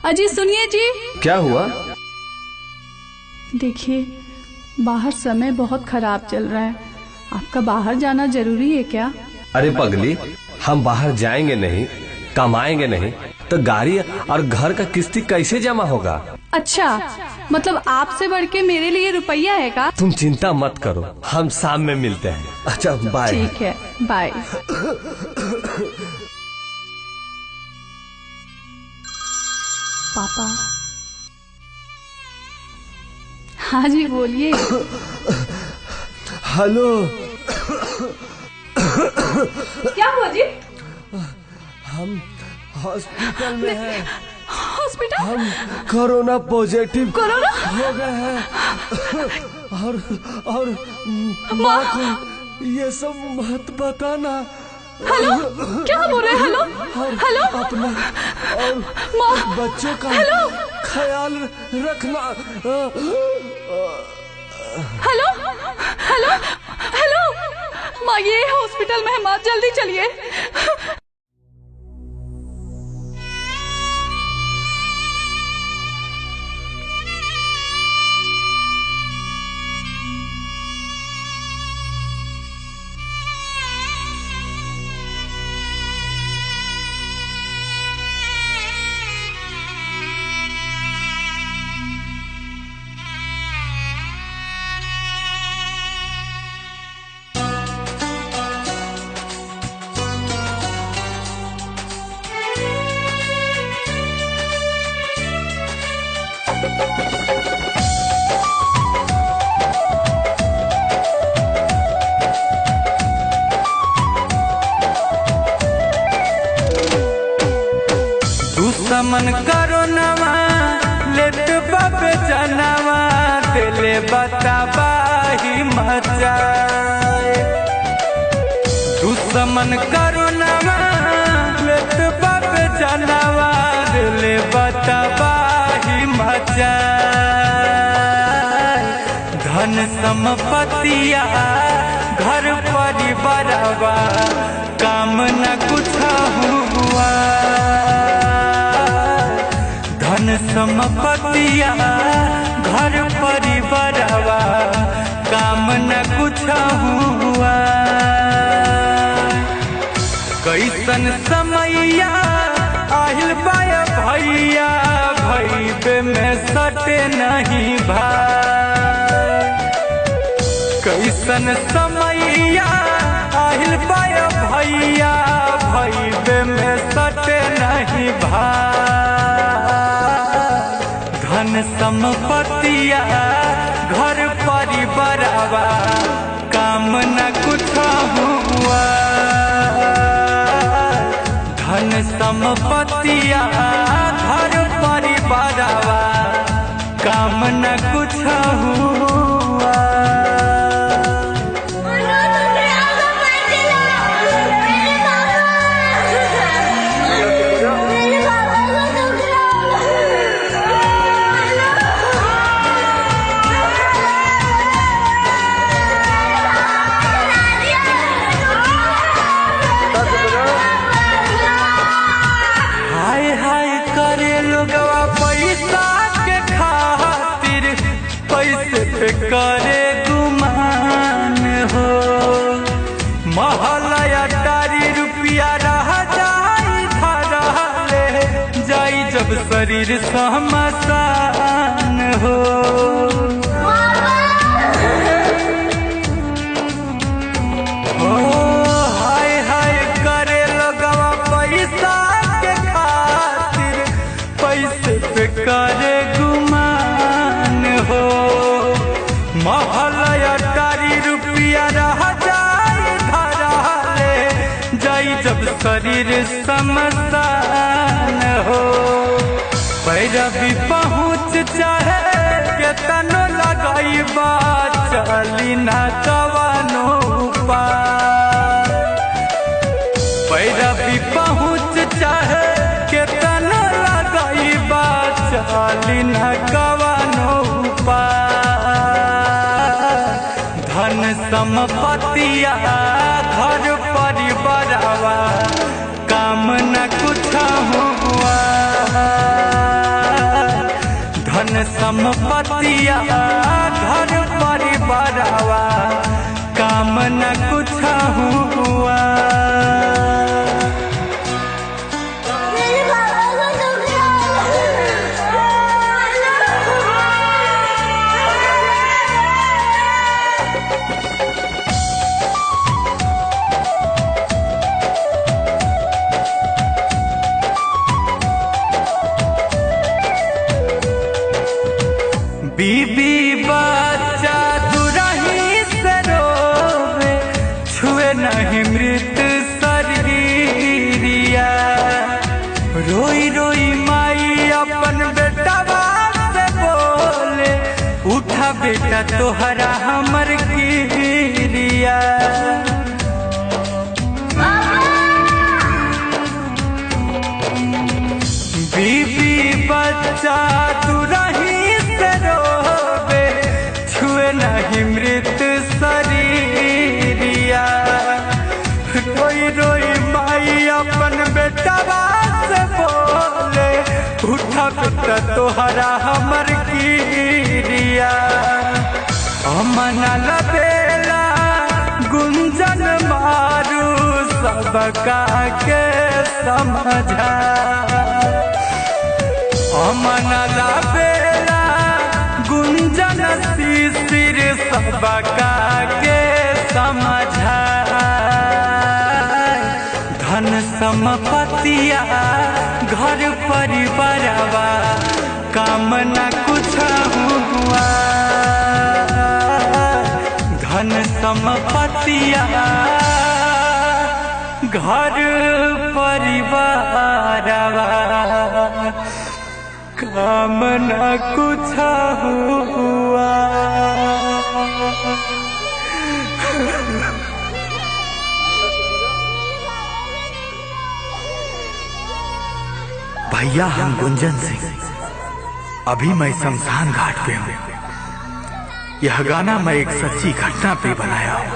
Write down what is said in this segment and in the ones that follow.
अजी सुनिए जी। क्या हुआ? देखिए, बाहर समय बहुत खराब चल रहा है। आपका बाहर जाना जरूरी है क्या? अरे पगली, हम बाहर जाएंगे नहीं, कमाएंगे नहीं तो गाड़ी और घर का किस्ती कैसे जमा होगा? अच्छा, मतलब आपसे बढ़ के मेरे लिए रुपया है का? तुम चिंता मत करो, हम शाम में मिलते हैं। अच्छा बाय। ठीक है, बाय। पापा। हाँ जी बोलिए। हेलो। क्या हुआ जी? हम हॉस्पिटल में हैं। हॉस्पिटल? हम कोरोना पॉजिटिव कोरोना हो गए हैं और माँ को ये सब मत बताना। हेलो, क्या बोल रहे हैं? हेलो हेलो, अपना और माँ, बच्चों का हेलो ख्याल रखना। हेलो हेलो हेलो, माँ ये हॉस्पिटल में है माँ, जल्दी चलिए। दुश्मन करो नवा लेत बाबे जनवा दिले बताबाही मचाए। दुश्मन करो नवा लेत बाबे जनवा दिले बताबाही मचाए। धन संपत्तिया घर परिवारवा काम न कुछ हुआ। धन संपत्तिया घर परिवारवा काम न कुछ हुआ। कैसन समैया आहिल बाया भैया, भैबे में सटे नहीं भाई। कैसन समैया आहिल बाया भैया, भैबे में सटे नहीं भाई। धन संपत्तिया घर परिवारवा काम न कुछ हुआ। धन संपत्तिया घर परिवारवा काम न कुछ हुआ। करे गुमान हो महलया तारी रुपया रह जाई धरले जाई जब शरीर शमशान हो। हाय हाय करे लोगवा पैसा के खातिर, पैसे पे करे गुमान हो। महलया तारी रुपया रह जाई धरले जाई जब शरीर शमशान हो। पैरवी पहुँच चाहे के तनो लगाई बा चली ना कवनो पार। पैरवी पहुँच चाहे के तनो लगाई बा चली ना कवनो पार। धन संपत्तिया घर परिवारवा काम न कुछ हुआ। संपत्तिया घर परिवारवा काम न कुछ हुआ। बीबी बच्चा दुरही से रोवे छुए नहीं मृत शरीरिया। रोई रोई माई अपन बेटवा से बोले उठा बेटा तोहरा हमर गिरिया। बीबी बच्चा दुरही नहीं मृत शरीरिया। रोई रोई माई अपन बेटवा से बोले उठा बेटा तोहरा हमर गिरिया। अमन लबेला गुंजन मारू सबका के समझा। अमन लबेला गुंजन शिशिर सबका के समझा। धन संपत्तिया घर परिवारवा काम न कुछ हुआ। धन संपत्तिया घर परिवारवा काम न कुछ हुआ। भैया हम गुंजन सिंह, अभी मैं शमशान घाट पे हूँ। यह गाना मैं एक सच्ची घटना पे बनाया हूँ।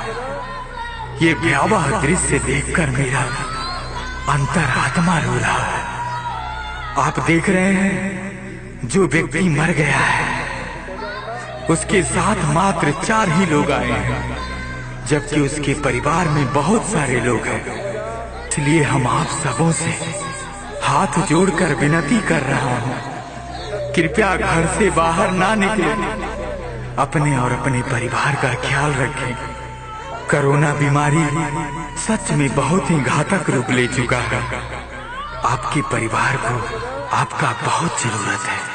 ये भयावह दृश्य देखकर मेरा अंतरात्मा रो रहा है। आप देख रहे हैं जो व्यक्ति मर गया है उसके साथ मात्र 4 ही लोग आए हैं, जबकि उसके परिवार में बहुत सारे लोग हैं। इसलिए हम आप सबों से हाथ जोड़कर विनती कर रहा हूँ, कृपया घर से बाहर ना निकले। अपने और अपने परिवार का ख्याल रखें। कोरोना बीमारी सच में बहुत ही घातक रूप ले चुका है। आपके परिवार को आपका बहुत जरूरत है।